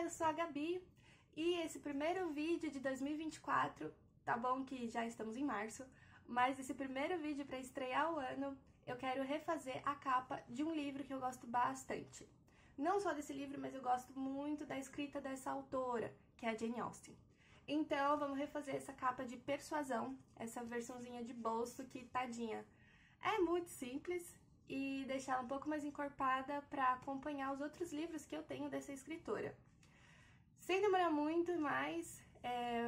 eu sou a Gabi e esse primeiro vídeo de 2024, tá bom que já estamos em março, mas esse primeiro vídeo para estrear o ano, eu quero refazer a capa de um livro que eu gosto bastante. Não só desse livro, mas eu gosto muito da escrita dessa autora, que é a Jane Austen. Então vamos refazer essa capa de Persuasão, essa versãozinha de bolso que, tadinha, é muito simples, e deixar ela um pouco mais encorpada para acompanhar os outros livros que eu tenho dessa escritora. Sem demorar muito mais,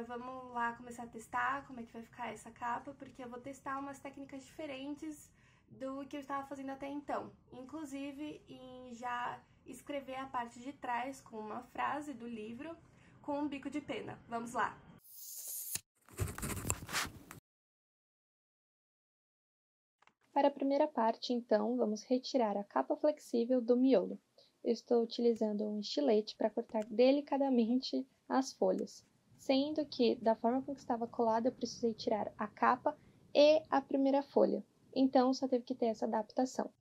vamos lá começar a testar como é que vai ficar essa capa, porque eu vou testar umas técnicas diferentes do que eu estava fazendo até então. Inclusive em já escrever a parte de trás com uma frase do livro com um bico de pena. Vamos lá! Para a primeira parte, então, vamos retirar a capa flexível do miolo. Eu estou utilizando um estilete para cortar delicadamente as folhas, sendo que, da forma como estava colada, eu precisei tirar a capa e a primeira folha. Então, só teve que ter essa adaptação.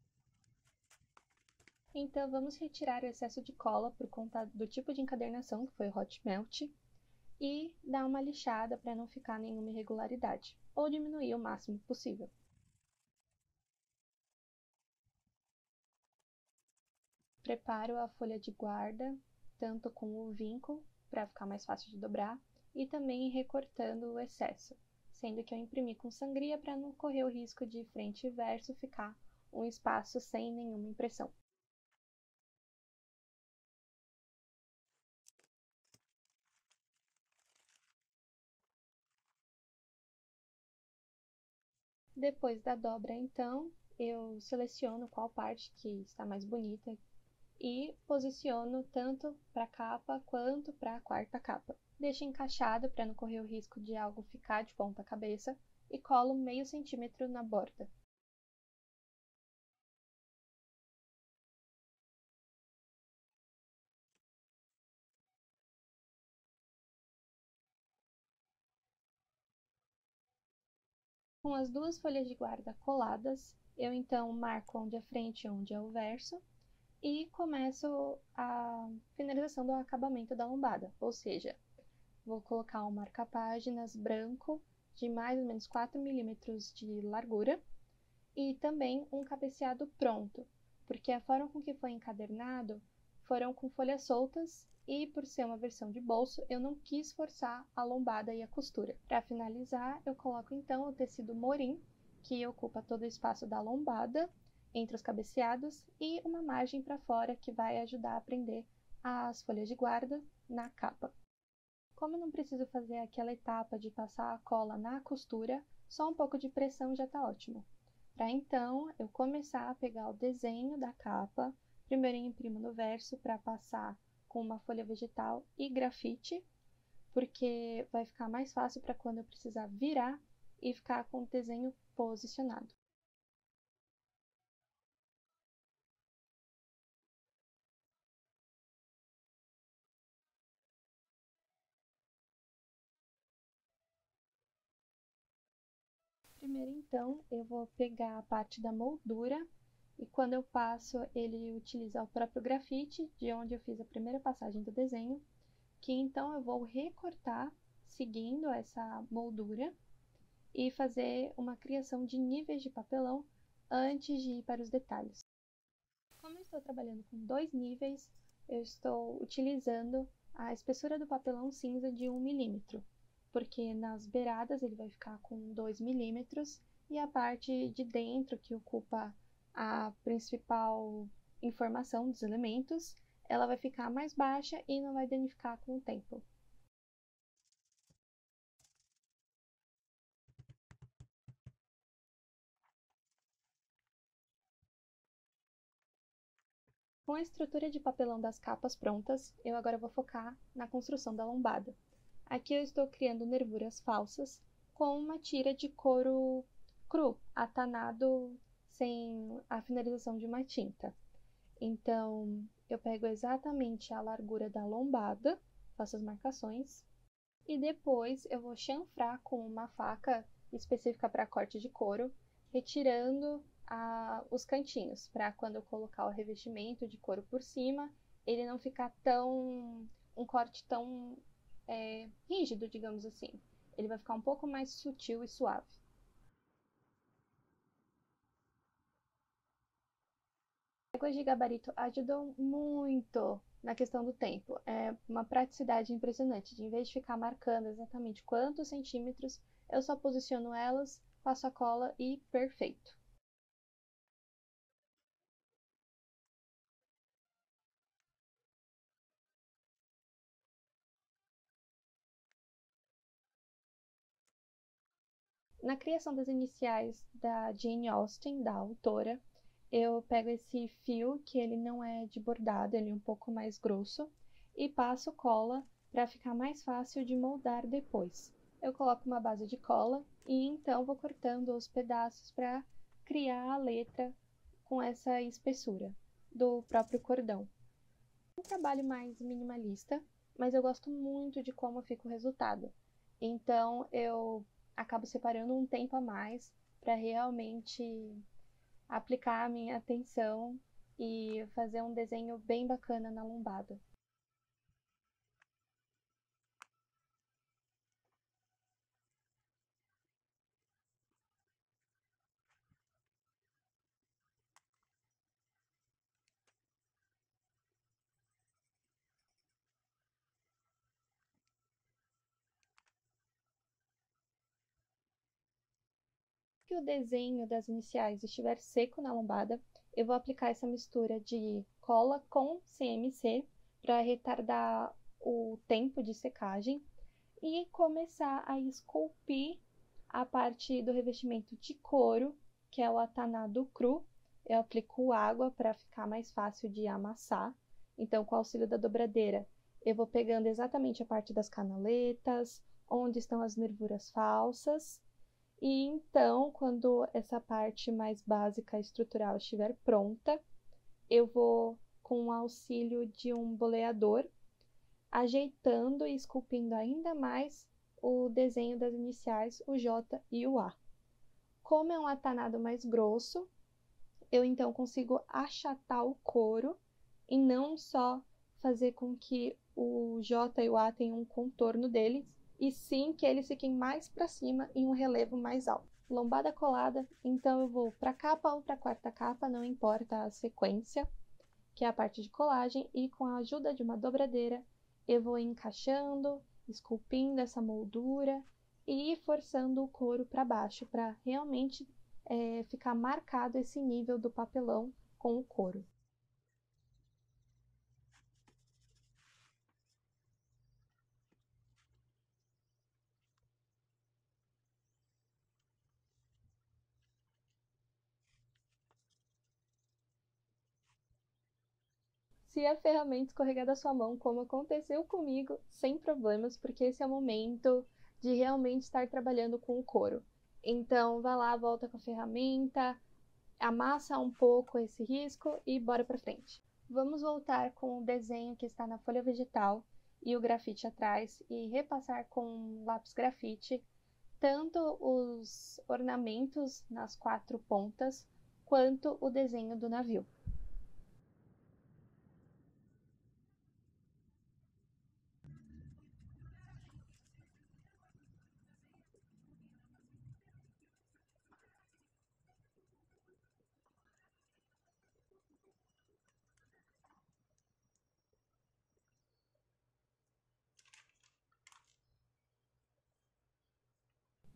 Então, vamos retirar o excesso de cola por conta do tipo de encadernação, que foi o Hot Melt, e dar uma lixada para não ficar nenhuma irregularidade, ou diminuir o máximo possível. Preparo a folha de guarda, tanto com o vinco, para ficar mais fácil de dobrar, e também recortando o excesso, sendo que eu imprimi com sangria para não correr o risco de frente e verso ficar um espaço sem nenhuma impressão. Depois da dobra, então, eu seleciono qual parte que está mais bonita e posiciono tanto para a capa quanto para a quarta capa. Deixo encaixado para não correr o risco de algo ficar de ponta cabeça e colo meio centímetro na borda. Com as duas folhas de guarda coladas, eu então marco onde é frente e onde é o verso e começo a finalização do acabamento da lombada, ou seja, vou colocar um marca-páginas branco de mais ou menos 4 milímetros de largura e também um cabeceado pronto, porque a forma com que foi encadernado foram com folhas soltas e, por ser uma versão de bolso, eu não quis forçar a lombada e a costura. Para finalizar, eu coloco então o tecido morim, que ocupa todo o espaço da lombada, entre os cabeceados, e uma margem para fora que vai ajudar a prender as folhas de guarda na capa. Como eu não preciso fazer aquela etapa de passar a cola na costura, só um pouco de pressão já está ótimo. Para então eu começar a pegar o desenho da capa, primeiro eu imprimo no verso para passar com uma folha vegetal e grafite, porque vai ficar mais fácil para quando eu precisar virar e ficar com o desenho posicionado. Primeiro, então, eu vou pegar a parte da moldura e quando eu passo, ele utiliza o próprio grafite, de onde eu fiz a primeira passagem do desenho, que então eu vou recortar seguindo essa moldura e fazer uma criação de níveis de papelão antes de ir para os detalhes. Como eu estou trabalhando com 2 níveis, eu estou utilizando a espessura do papelão cinza de 1 milímetro, porque nas beiradas ele vai ficar com 2 milímetros e a parte de dentro, que ocupa a principal informação dos elementos, ela vai ficar mais baixa e não vai danificar com o tempo. Com a estrutura de papelão das capas prontas, eu agora vou focar na construção da lombada. Aqui eu estou criando nervuras falsas com uma tira de couro cru, atanado sem a finalização de uma tinta. Então, eu pego exatamente a largura da lombada, faço as marcações, e depois eu vou chanfrar com uma faca específica para corte de couro, retirando os cantinhos, para quando eu colocar o revestimento de couro por cima, ele não ficar tão um corte tão rígido, digamos assim. Ele vai ficar um pouco mais sutil e suave. Réguas de gabarito ajudam muito na questão do tempo. É uma praticidade impressionante. Em vez de ficar marcando exatamente quantos centímetros, eu só posiciono elas, passo a cola e perfeito. Na criação das iniciais da Jane Austen, da autora, eu pego esse fio, que ele não é de bordado, ele é um pouco mais grosso, e passo cola para ficar mais fácil de moldar depois. Eu coloco uma base de cola e então vou cortando os pedaços para criar a letra com essa espessura do próprio cordão. Um trabalho mais minimalista, mas eu gosto muito de como fica o resultado. Então eu acabo separando um tempo a mais para realmente aplicar a minha atenção e fazer um desenho bem bacana na lombada. Que o desenho das iniciais estiver seco na lombada, eu vou aplicar essa mistura de cola com CMC para retardar o tempo de secagem e começar a esculpir a parte do revestimento de couro, que é o atanado cru. Eu aplico água para ficar mais fácil de amassar. Então, com o auxílio da dobradeira, eu vou pegando exatamente a parte das canaletas, onde estão as nervuras falsas. E então, quando essa parte mais básica estrutural estiver pronta, eu vou, com o auxílio de um boleador, ajeitando e esculpindo ainda mais o desenho das iniciais, o J e o A. Como é um atanado mais grosso, eu então consigo achatar o couro e não só fazer com que o J e o A tenham um contorno deles, e sim que eles fiquem mais para cima em um relevo mais alto. Lombada colada, então eu vou para a capa ou para a quarta capa, não importa a sequência, que é a parte de colagem, e com a ajuda de uma dobradeira, eu vou encaixando, esculpindo essa moldura e forçando o couro para baixo, para realmente ficar marcado esse nível do papelão com o couro. Se a ferramenta escorregar da sua mão, como aconteceu comigo, sem problemas, porque esse é o momento de realmente estar trabalhando com o couro. Então, vai lá, volta com a ferramenta, amassa um pouco esse risco e bora para frente. Vamos voltar com o desenho que está na folha vegetal e o grafite atrás e repassar com lápis grafite tanto os ornamentos nas 4 pontas quanto o desenho do navio.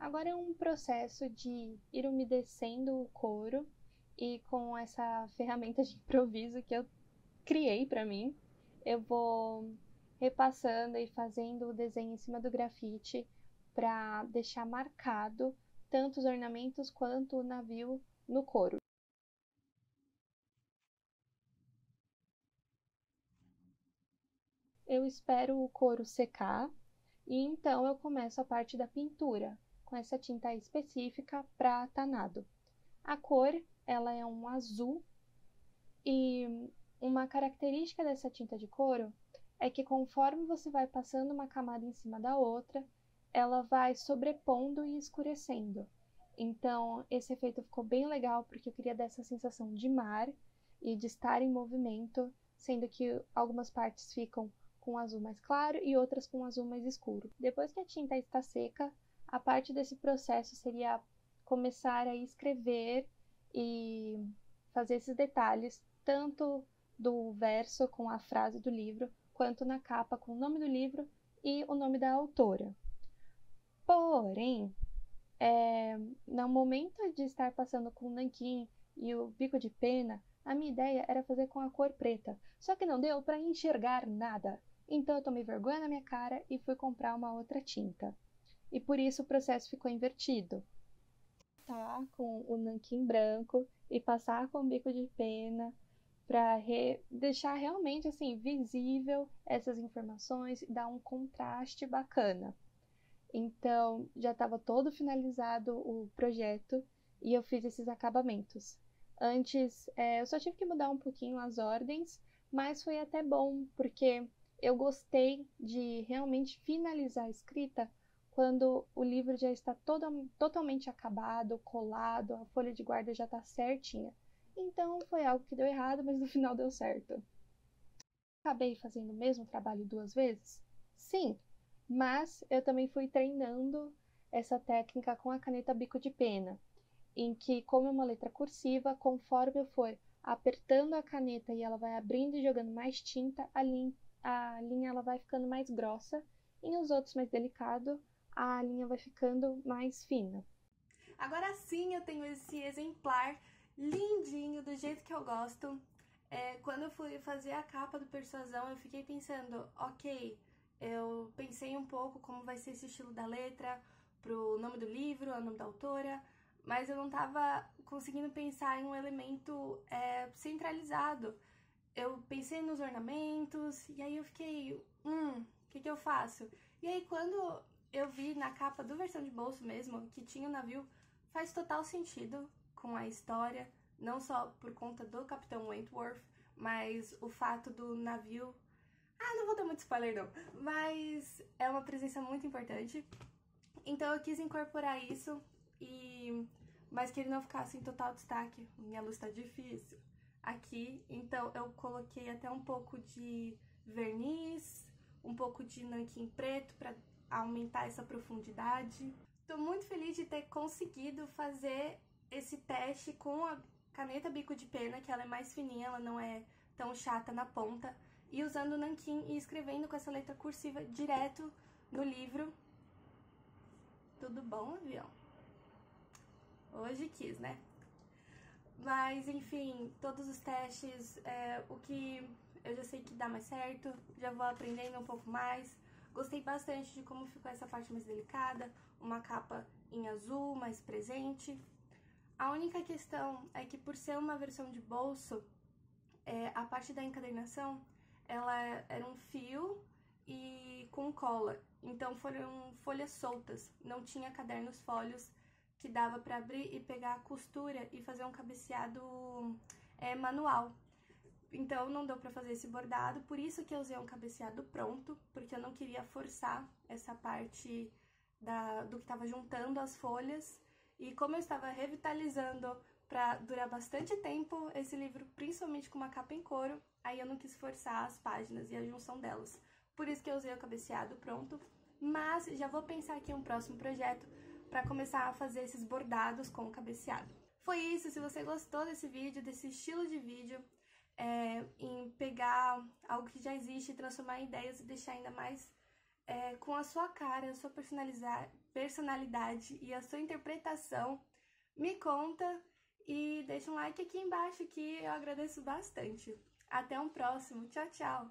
Agora é um processo de ir umedecendo o couro e com essa ferramenta de improviso que eu criei para mim, eu vou repassando e fazendo o desenho em cima do grafite para deixar marcado tanto os ornamentos quanto o navio no couro. Eu espero o couro secar e então eu começo a parte da pintura, com essa tinta específica para atanado. A cor, ela é um azul e uma característica dessa tinta de couro é que conforme você vai passando uma camada em cima da outra, ela vai sobrepondo e escurecendo. Então, esse efeito ficou bem legal porque eu queria dar essa sensação de mar e de estar em movimento, sendo que algumas partes ficam com azul mais claro e outras com azul mais escuro. Depois que a tinta está seca, a parte desse processo seria começar a escrever e fazer esses detalhes, tanto do verso com a frase do livro, quanto na capa com o nome do livro e o nome da autora. Porém, no momento de estar passando com o nanquim e o bico de pena, a minha ideia era fazer com a cor preta, só que não deu para enxergar nada. Então eu tomei vergonha na minha cara e fui comprar uma outra tinta. E por isso o processo ficou invertido. Tá com o nanquim branco e passar com o bico de pena para deixar realmente assim visível essas informações e dar um contraste bacana. Então, já estava todo finalizado o projeto e eu fiz esses acabamentos. Antes, eu só tive que mudar um pouquinho as ordens, mas foi até bom, porque eu gostei de realmente finalizar a escrita quando o livro já está totalmente acabado, colado, a folha de guarda já está certinha. Então, foi algo que deu errado, mas no final deu certo. Acabei fazendo o mesmo trabalho 2 vezes? Sim, mas eu também fui treinando essa técnica com a caneta bico de pena, em que, como é uma letra cursiva, conforme eu for apertando a caneta e ela vai abrindo e jogando mais tinta, a linha ela vai ficando mais grossa, e nos outros mais delicado, a linha vai ficando mais fina. Agora sim eu tenho esse exemplar lindinho, do jeito que eu gosto. Quando eu fui fazer a capa do Persuasão, eu fiquei pensando, ok, eu pensei um pouco como vai ser esse estilo da letra, pro nome do livro, o nome da autora, mas eu não tava conseguindo pensar em um elemento centralizado. Eu pensei nos ornamentos, e aí eu fiquei, o que eu faço? E aí quando eu vi na capa do versão de bolso mesmo, que tinha o navio, faz total sentido com a história, não só por conta do Capitão Wentworth, mas o fato do navio... não vou dar muito spoiler não, mas é uma presença muito importante. Então eu quis incorporar isso, mas que ele não ficasse em total destaque. Minha luz tá difícil aqui, então eu coloquei até um pouco de verniz, um pouco de nanquim preto para aumentar essa profundidade. Tô muito feliz de ter conseguido fazer esse teste com a caneta bico de pena, que ela é mais fininha, ela não é tão chata na ponta, e usando o nanquim e escrevendo com essa letra cursiva direto no livro. Tudo bom, avião? Hoje quis, né? Mas, enfim, todos os testes, o que eu já sei que dá mais certo, já vou aprendendo um pouco mais. Gostei bastante de como ficou essa parte mais delicada, uma capa em azul, mais presente. A única questão é que, por ser uma versão de bolso, a parte da encadernação, ela era um fio e com cola. Então foram folhas soltas, não tinha cadernos folhos que dava para abrir e pegar a costura e fazer um cabeceado manual. Então não deu para fazer esse bordado, por isso que eu usei um cabeceado pronto, porque eu não queria forçar essa parte do que estava juntando as folhas. E como eu estava revitalizando para durar bastante tempo esse livro, principalmente com uma capa em couro, aí eu não quis forçar as páginas e a junção delas. Por isso que eu usei o cabeceado pronto, mas já vou pensar aqui em um próximo projeto para começar a fazer esses bordados com o cabeceado. Foi isso, se você gostou desse vídeo, desse estilo de vídeo, em pegar algo que já existe, transformar em ideias e deixar ainda mais com a sua cara, a sua personalidade e a sua interpretação, me conta e deixa um like aqui embaixo que eu agradeço bastante. Até um próximo, tchau, tchau!